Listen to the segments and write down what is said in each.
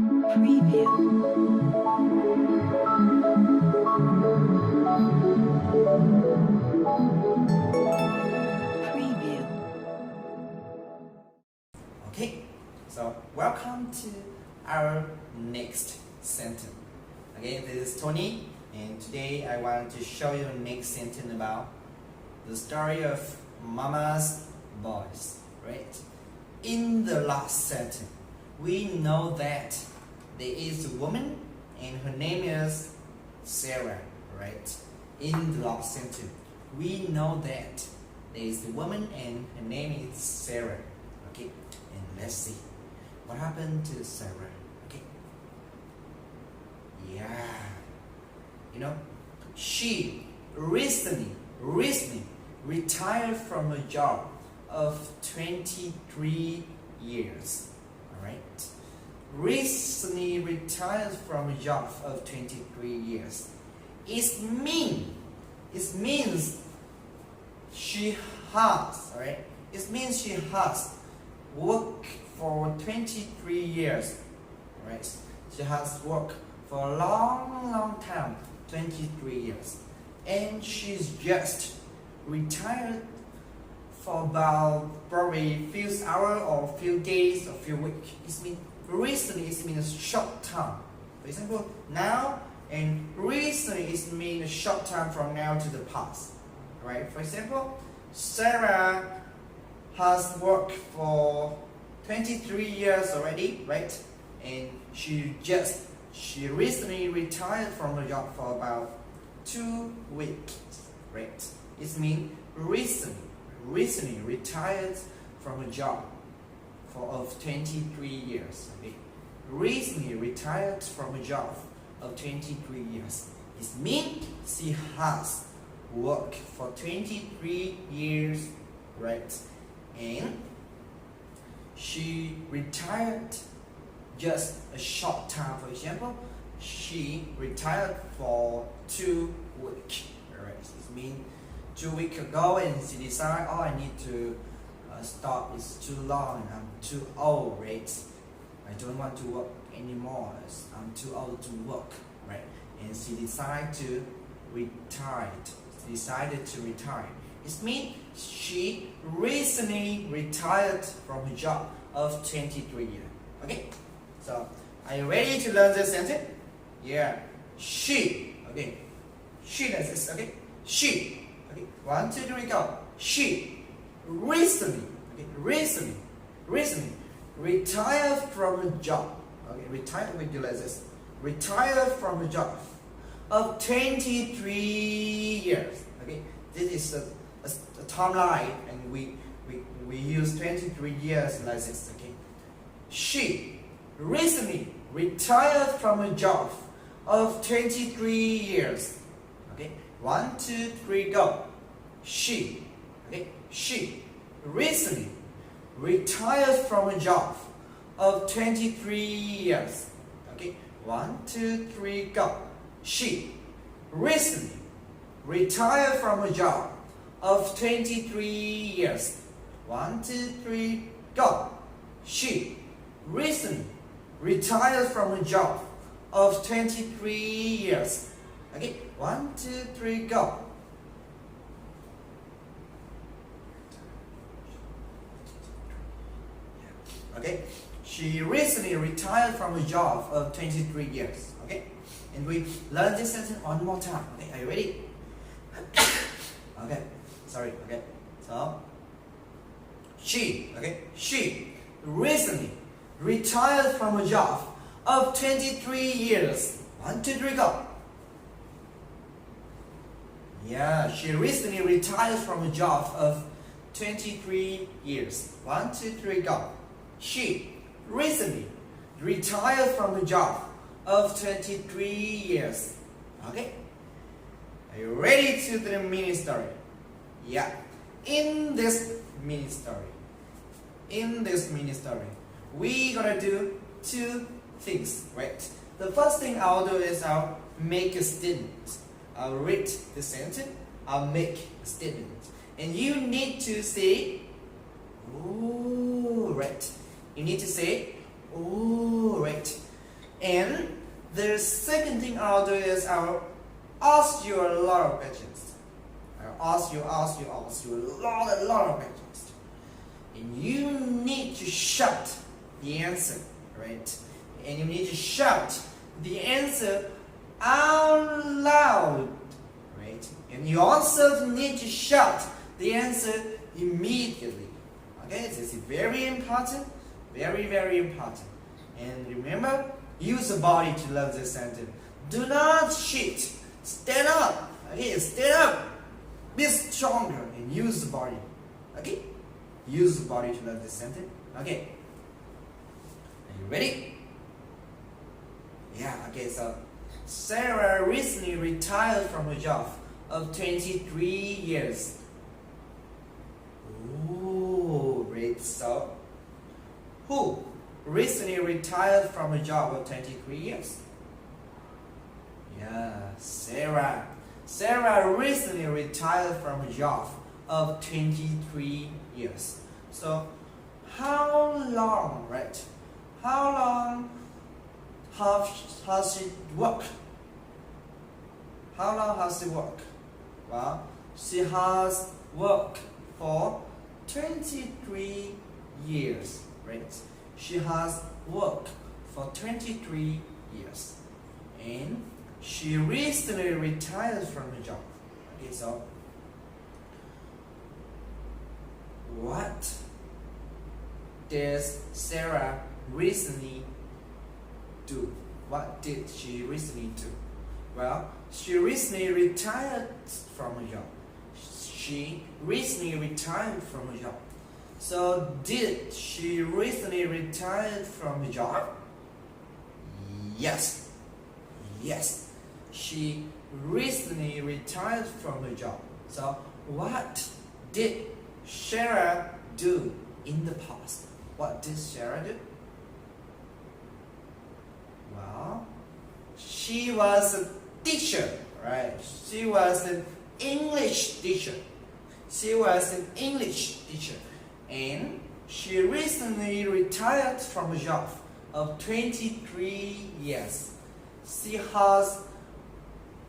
Preview. Preview. Okay, so welcome to our next sentence. Again, this is Tony, and today I want to show you the next sentence about the story of Mama's boys, right? In the last sentence, we know that there is a woman and her name is Sarah, right? In the last sentence, we know that there is a woman and her name is Sarah, okay? And let's see what happened to Sarah, okay? Yeah, you know, she recently retired from a job of 23 years, all right? Recently retired from a job of 23 years. It means she has, all right? It means she has worked for 23 years, right? She has worked for a long time, 23 years. And she's just retired for about probably few hours or few days or few weeks. It means recently it means short time. For example, now and recently it means short time from now to the past. Right? For example, Sarah has worked for 23 years already, right? And she recently retired from her job for about 2 weeks, right? It means recently retired from a job of 23 years. Okay? Recently retired from a job of 23 years. It means she has worked for 23 years, right? And she retired just a short time. For example, she retired for 2 weeks. Right? It means 2 weeks ago, and she decided, oh, I need to stop. It's too long, and I'm too old, right? I don't want to work anymore. I'm too old to work, right? And she decided to retire. It means she recently retired from her job of 23 years. Okay, so are you ready to learn this sentence? Yeah, she. Okay, she does this. Okay, she. Okay, 1, 2, 3, go. She recently retired from a job. Okay, retired, we do like this. Retired from a job of 23 years. Okay, this is a timeline, and we use 23 years like this. Okay, she recently retired from a job of 23 years. Okay, 1, 2, 3, go. She. Okay, she recently retired from a job of 23 years. Okay, 1, 2, 3, go. She recently retired from a job of 23 years. 1, 2, 3, go. She recently retired from a job of 23 years. Okay, 1, 2, 3, go. Okay, she recently retired from a job of 23 years. Okay, and we learn this sentence one more time. Okay, are you ready? Okay, sorry. Okay, so she recently retired from a job of 23 years. 1, 2, 3, go. Yeah, she recently retired from a job of 23 years. 1, 2, 3, go. She recently retired from a job of 23 years. Okay? Are you ready to the mini story? Yeah. In this mini story, we're gonna do 2 things, right? The first thing I'll do is I'll make a statement. I'll read the sentence, I'll make a statement. And you need to say, ooh, right. You need to say, ooh, right. thing I'll do is I'll ask you a lot of questions. I'll ask you a lot of questions. And you need to shout the answer, right? And you need to shout the answer out loud, right? And you also need to shout the answer immediately. Okay, this is very important, very, very important. And remember, use the body to learn this sentence. Do not sit. Stand up. Okay, stand up. Be stronger and use the body. Okay, use the body to learn this sentence. Okay, are you ready? Yeah. Okay. So Sarah recently retired from a job of 23 years. Ooh, great. So who recently retired from a job of 23 years? Yeah, Sarah. Sarah recently retired from a job of 23 years. So, how long, right? How long has she worked? How long has she worked? Well, she has worked for 23 years, right? She has worked for 23 years. And she recently retired from her job. Okay, so what did Sarah recently do? What did she recently do? Well, she recently retired from her job. She recently retired from her job. So, did she recently retired from her job? Yes. Yes. She recently retired from her job. So, what did Sarah do in the past? What did Sarah do? Well, she was a teacher, right? She was an English teacher. She was an English teacher. And she recently retired from a job of 23 years. She has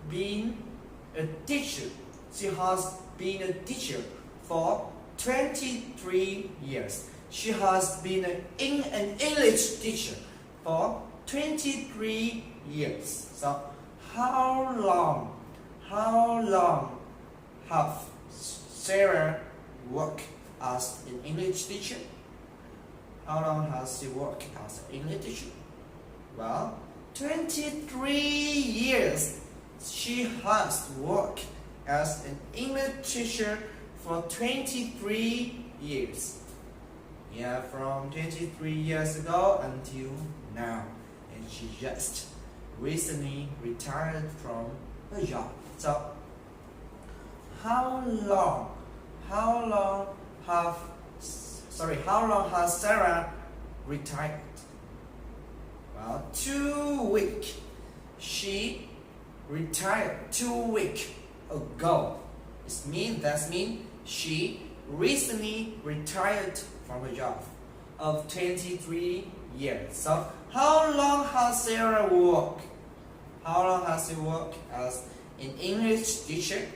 been a teacher. She has been a teacher for 23 years. She has been an English teacher for 23 years. So, how long have Sarah worked as an English teacher? How long has she worked as an English teacher? Well, 23 years. She has worked as an English teacher for 23 years. Yeah, from 23 years ago until now. And she just recently retired from her job. So, how long has Sarah retired? Well, 2 weeks. She retired 2 weeks ago. That means she recently retired from her job of 23 years. So, how long has Sarah worked? How long has she worked as an English teacher?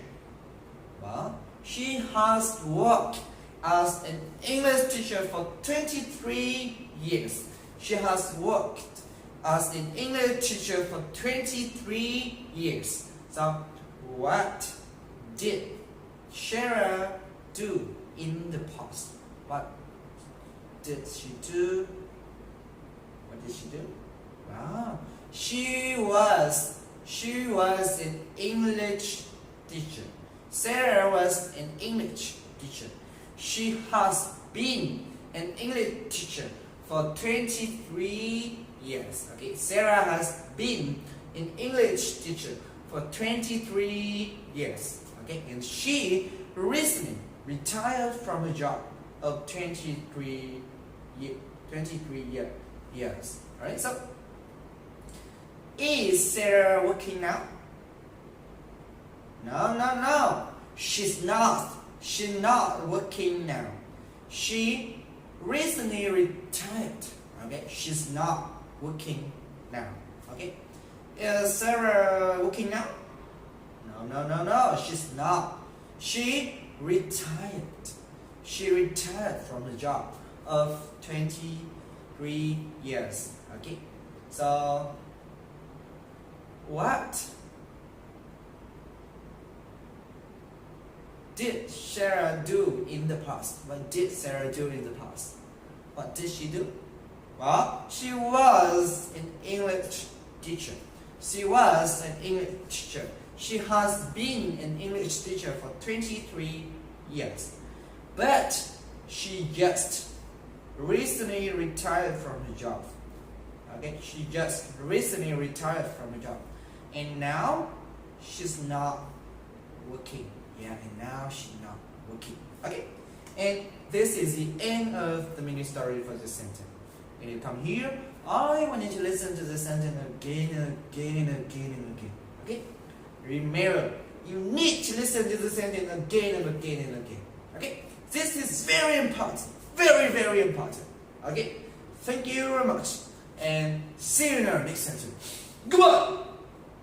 Well, she has worked as an English teacher for 23 years. She has worked as an English teacher for 23 years. So, what did Sarah do in the past? What did she do? What did she do? Wow, she was an English teacher. Sarah was an English teacher. She has been an English teacher for 23 years. Okay, Sarah has been an English teacher for 23 years. Okay, and she recently retired from a job of 23 years. Alright, so is Sarah working now? No. She's not working now. She recently retired. Okay, she's not working now. Okay, Is Sarah working now? No, she's not. She retired. She retired from the job of 23 years. Okay, so what did Sarah do in the past? What did Sarah do in the past? What did she do? Well, she was an English teacher. She was an English teacher. She has been an English teacher for 23 years. But she just recently retired from the job. Okay, she just recently retired from the job. And now she's not working. Yeah, and now she's not working. Okay, and this is the end of the mini story for this sentence. When you come here, I want you to listen to the sentence again and again and again and again. Okay? Remember, you need to listen to the sentence again and again and again. Okay? This is very important. Very, very important. Okay? Thank you very much. And see you in our next sentence. Goodbye!